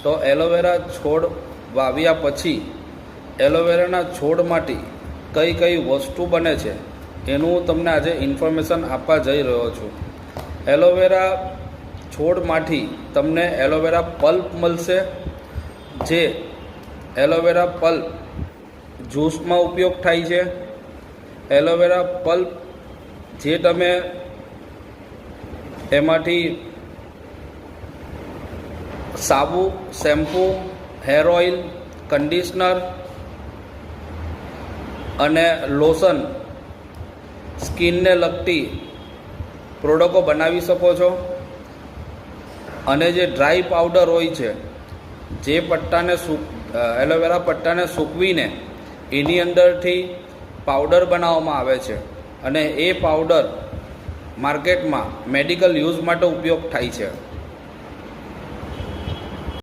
તો એલોવેરા છોડ વાવ્યા પછી એલોવેરાના છોડમાંથી કઈ કઈ વસ્તુ બને છે એનું હું તમને આજે ઇન્ફોર્મેશન આપવા જઈ રહ્યો છું. એલોવેરા છોડમાંથી તમને એલોવેરા પલ્પ મળશે, જે એલોવેરા પલ્પ જ્યુસમાં ઉપયોગ થાય છે. એલોવેરા પલ્પ જે તમે એમાંથી સાબુ, શેમ્પૂ, હેર ઓઇલ, કંડિશનર અને લોશન, સ્કિનને લગતી પ્રોડક્ટો બનાવી શકો છો. અને જે ડ્રાય પાવડર હોય છે, જે પટ્ટાને એલોવેરા પટ્ટાને સૂકવીને એની અંદરથી પાવડર બનાવવામાં આવે છે અને એ પાવડર માર્કેટમાં મેડિકલ યુઝ માટે ઉપયોગ થાય છે.